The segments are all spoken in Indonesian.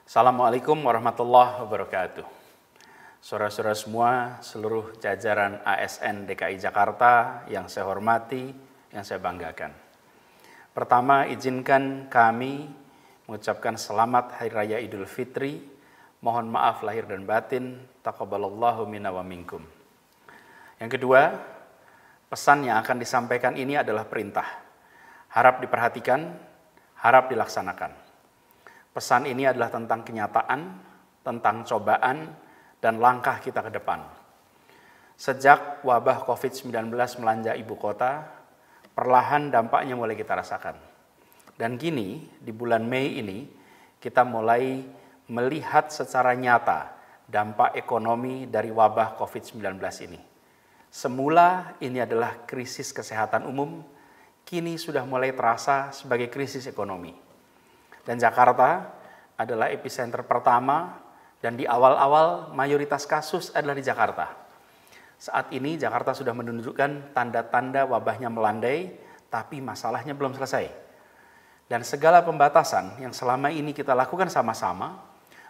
Assalamualaikum warahmatullahi wabarakatuh. Saudara-saudara semua, seluruh jajaran ASN DKI Jakarta yang saya hormati, yang saya banggakan. Pertama, izinkan kami mengucapkan selamat Hari Raya Idul Fitri. Mohon maaf lahir dan batin. Taqabbalallahu minna wa minkum. Yang kedua, pesan yang akan disampaikan ini adalah perintah. Harap diperhatikan, harap dilaksanakan. Pesan ini adalah tentang kenyataan, tentang cobaan, dan langkah kita ke depan. Sejak wabah COVID-19 melanda ibu kota, perlahan dampaknya mulai kita rasakan. Dan kini, di bulan Mei ini, kita mulai melihat secara nyata dampak ekonomi dari wabah COVID-19 ini. Semula ini adalah krisis kesehatan umum, kini sudah mulai terasa sebagai krisis ekonomi. Dan Jakarta adalah epicenter pertama dan di awal-awal mayoritas kasus adalah di Jakarta. Saat ini Jakarta sudah menunjukkan tanda-tanda wabahnya melandai, tapi masalahnya belum selesai. Dan segala pembatasan yang selama ini kita lakukan sama-sama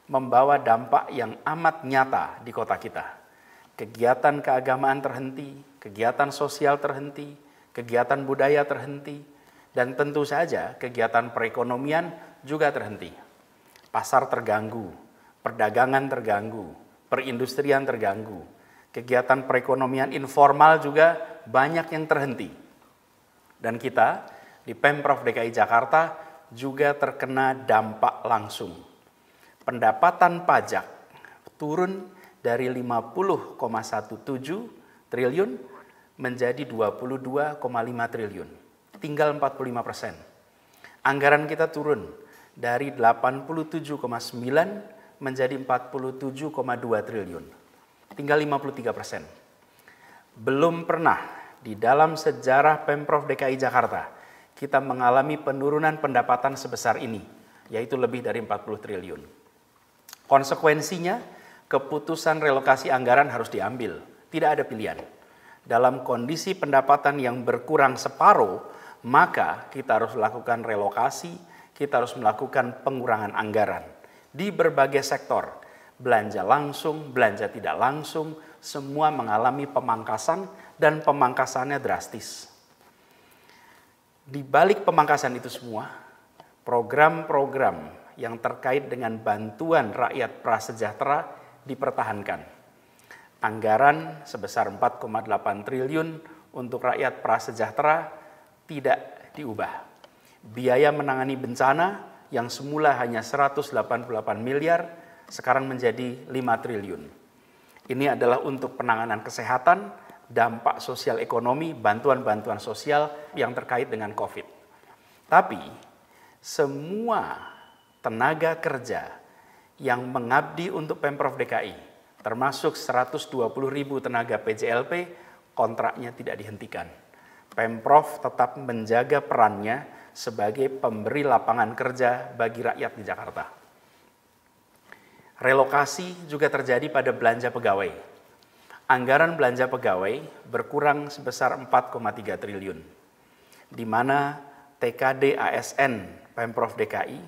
membawa dampak yang amat nyata di kota kita. Kegiatan keagamaan terhenti, kegiatan sosial terhenti, kegiatan budaya terhenti, dan tentu saja kegiatan perekonomian juga terhenti. Pasar terganggu, perdagangan terganggu, perindustrian terganggu, kegiatan perekonomian informal juga banyak yang terhenti. Dan kita di Pemprov DKI Jakarta juga terkena dampak langsung. Pendapatan pajak turun dari 50,17 triliun menjadi 22,5 triliun. Tinggal 45%. Anggaran kita turun dari 87,9 menjadi 47,2 triliun. Tinggal 53%. Belum pernah di dalam sejarah Pemprov DKI Jakarta kita mengalami penurunan pendapatan sebesar ini, yaitu lebih dari 40 triliun. Konsekuensinya, keputusan relokasi anggaran harus diambil. Tidak ada pilihan. Dalam kondisi pendapatan yang berkurang separuh, maka kita harus melakukan relokasi, kita harus melakukan pengurangan anggaran di berbagai sektor. Belanja langsung, belanja tidak langsung, semua mengalami pemangkasan dan pemangkasannya drastis. Di balik pemangkasan itu semua, program-program yang terkait dengan bantuan rakyat prasejahtera dipertahankan. Anggaran sebesar 4,8 triliun untuk rakyat prasejahtera tidak diubah. Biaya menangani bencana yang semula hanya 188 miliar, sekarang menjadi 5 triliun. Ini adalah untuk penanganan kesehatan, dampak sosial ekonomi, bantuan-bantuan sosial yang terkait dengan COVID. Tapi, semua tenaga kerja yang mengabdi untuk Pemprov DKI, termasuk 120.000 tenaga PJLP, kontraknya tidak dihentikan. Pemprov tetap menjaga perannya sebagai pemberi lapangan kerja bagi rakyat di Jakarta. Relokasi juga terjadi pada belanja pegawai. Anggaran belanja pegawai berkurang sebesar 4,3 triliun, di mana TKD ASN Pemprov DKI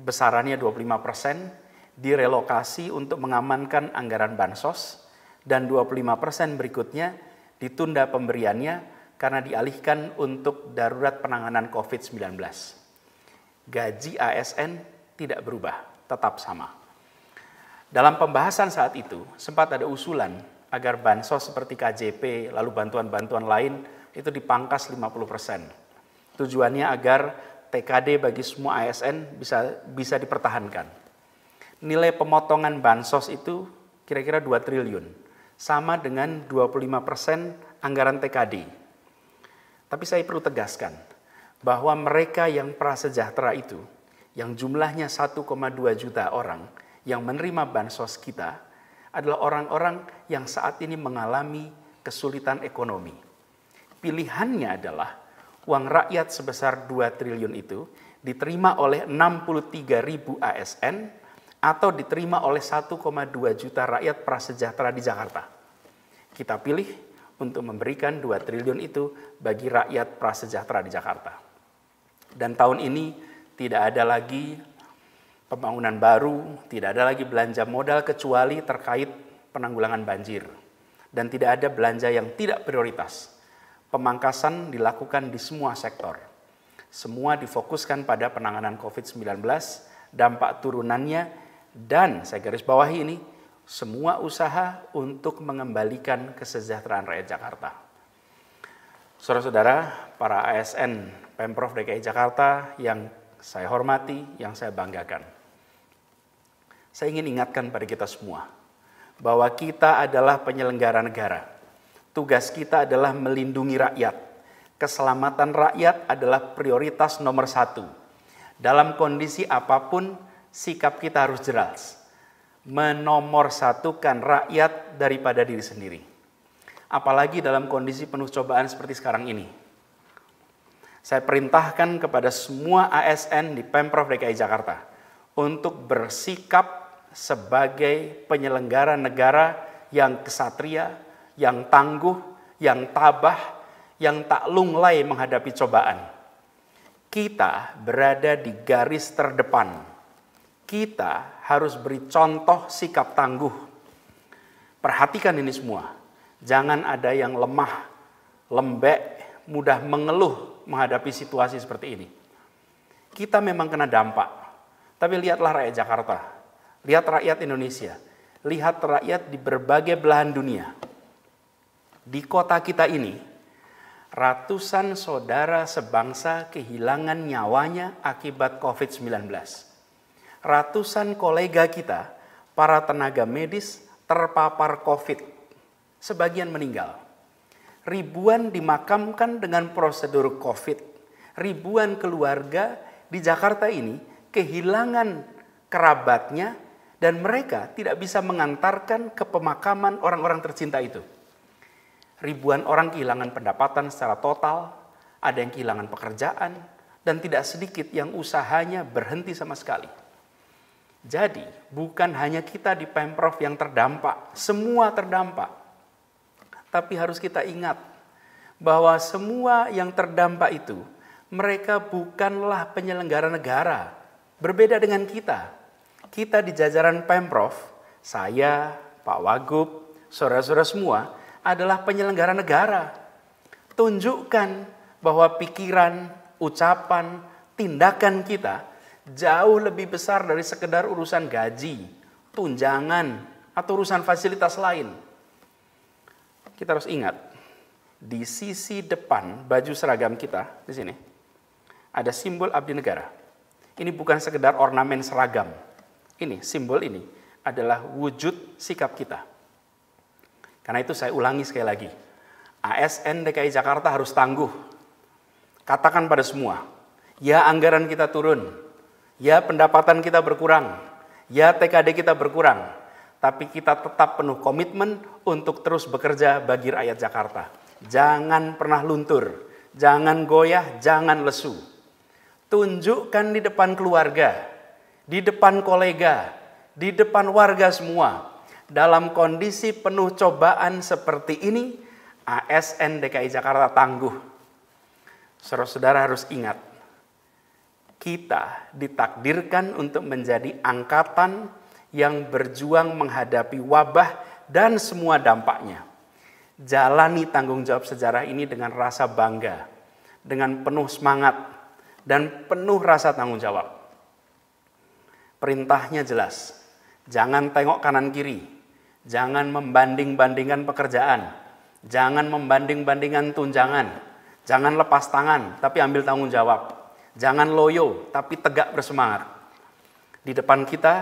besarannya 25% direlokasi untuk mengamankan anggaran bansos, dan 25% berikutnya ditunda pemberiannya karena dialihkan untuk darurat penanganan COVID-19. Gaji ASN tidak berubah, tetap sama. Dalam pembahasan saat itu, sempat ada usulan agar bansos seperti KJP, lalu bantuan-bantuan lain itu dipangkas 50%. Tujuannya agar TKD bagi semua ASN bisa dipertahankan. Nilai pemotongan bansos itu kira-kira 2 triliun, sama dengan 25% anggaran TKD. Tapi saya perlu tegaskan bahwa mereka yang prasejahtera itu, yang jumlahnya 1,2 juta orang yang menerima bansos kita, adalah orang-orang yang saat ini mengalami kesulitan ekonomi. Pilihannya adalah uang rakyat sebesar 2 triliun itu diterima oleh 63.000 ASN atau diterima oleh 1,2 juta rakyat prasejahtera di Jakarta. Kita pilih untuk memberikan 2 triliun itu bagi rakyat prasejahtera di Jakarta. Dan tahun ini tidak ada lagi Pembangunan baru, tidak ada lagi belanja modal kecuali terkait penanggulangan banjir. Dan tidak ada belanja yang tidak prioritas. Pemangkasan dilakukan di semua sektor. Semua difokuskan pada penanganan COVID-19, dampak turunannya, dan saya garis bawahi ini, semua usaha untuk mengembalikan kesejahteraan rakyat Jakarta. Saudara-saudara, para ASN Pemprov DKI Jakarta yang saya hormati, yang saya banggakan. Saya ingin ingatkan pada kita semua, bahwa kita adalah penyelenggara negara. Tugas kita adalah melindungi rakyat. Keselamatan rakyat adalah prioritas nomor 1. Dalam kondisi apapun, sikap kita harus jelas. Menomorsatukan rakyat daripada diri sendiri. Apalagi dalam kondisi penuh cobaan seperti sekarang ini. Saya perintahkan kepada semua ASN di Pemprov DKI Jakarta untuk bersikap sebagai penyelenggara negara yang kesatria, yang tangguh, yang tabah, yang tak lunglai menghadapi cobaan. Kita berada di garis terdepan. Kita harus beri contoh sikap tangguh. Perhatikan ini semua. Jangan ada yang lemah, lembek, mudah mengeluh menghadapi situasi seperti ini. Kita memang kena dampak, tapi lihatlah rakyat Jakarta. Lihat rakyat Indonesia, lihat rakyat di berbagai belahan dunia. Di kota kita ini, ratusan saudara sebangsa kehilangan nyawanya akibat COVID-19. Ratusan kolega kita, para tenaga medis, terpapar COVID. Sebagian meninggal. Ribuan dimakamkan dengan prosedur COVID. Ribuan keluarga di Jakarta ini kehilangan kerabatnya, dan mereka tidak bisa mengantarkan ke pemakaman orang-orang tercinta itu. Ribuan orang kehilangan pendapatan secara total, ada yang kehilangan pekerjaan, dan tidak sedikit yang usahanya berhenti sama sekali. Jadi, bukan hanya kita di Pemprov yang terdampak, semua terdampak. Tapi harus kita ingat bahwa semua yang terdampak itu, mereka bukanlah penyelenggara negara. Berbeda dengan kita. Kita di jajaran Pemprov, saya, Pak Wagub, saudara-saudara semua adalah penyelenggara negara. Tunjukkan bahwa pikiran, ucapan, tindakan kita jauh lebih besar dari sekedar urusan gaji, tunjangan, atau urusan fasilitas lain. Kita harus ingat, di sisi depan baju seragam kita, di sini, ada simbol abdi negara. Ini bukan sekedar ornamen seragam. Ini, simbol ini adalah wujud sikap kita. Karena itu saya ulangi sekali lagi. ASN DKI Jakarta harus tangguh. Katakan pada semua, ya anggaran kita turun, ya pendapatan kita berkurang, ya TKD kita berkurang, tapi kita tetap penuh komitmen untuk terus bekerja bagi rakyat Jakarta. Jangan pernah luntur, jangan goyah, jangan lesu. Tunjukkan di depan keluarga, di depan kolega, di depan warga semua. Dalam kondisi penuh cobaan seperti ini, ASN DKI Jakarta tangguh. Saudara-saudara harus ingat, kita ditakdirkan untuk menjadi angkatan yang berjuang menghadapi wabah dan semua dampaknya. Jalani tanggung jawab sejarah ini dengan rasa bangga, dengan penuh semangat, dan penuh rasa tanggung jawab. Perintahnya jelas, jangan tengok kanan kiri, jangan membanding-bandingkan pekerjaan, jangan membanding-bandingkan tunjangan, jangan lepas tangan tapi ambil tanggung jawab, jangan loyo tapi tegak bersemangat. Di depan kita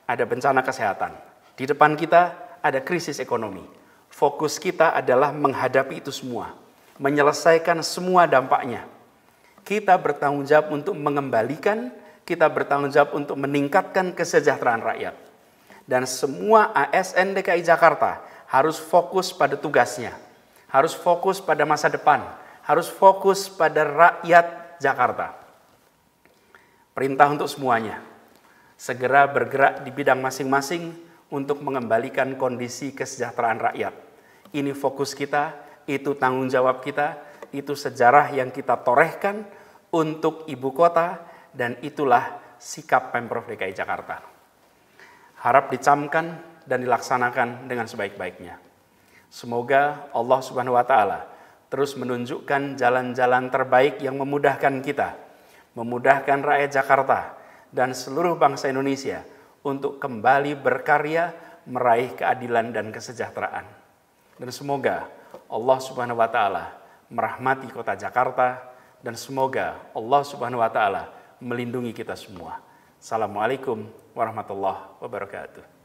ada bencana kesehatan, di depan kita ada krisis ekonomi. Fokus kita adalah menghadapi itu semua, menyelesaikan semua dampaknya. Kita bertanggung jawab untuk mengembalikan, kita bertanggung jawab untuk meningkatkan kesejahteraan rakyat. Dan semua ASN DKI Jakarta harus fokus pada tugasnya, harus fokus pada masa depan, harus fokus pada rakyat Jakarta. Perintah untuk semuanya, segera bergerak di bidang masing-masing untuk mengembalikan kondisi kesejahteraan rakyat. Ini fokus kita, itu tanggung jawab kita, itu sejarah yang kita torehkan untuk ibu kota, dan itulah sikap Pemprov DKI Jakarta. Harap dicamkan dan dilaksanakan dengan sebaik-baiknya. Semoga Allah Subhanahu wa Ta'ala terus menunjukkan jalan-jalan terbaik yang memudahkan kita, memudahkan rakyat Jakarta dan seluruh bangsa Indonesia untuk kembali berkarya meraih keadilan dan kesejahteraan. Dan semoga Allah Subhanahu wa Ta'ala merahmati kota Jakarta dan semoga Allah Subhanahu wa Ta'ala melindungi kita semua. Assalamualaikum warahmatullahi wabarakatuh.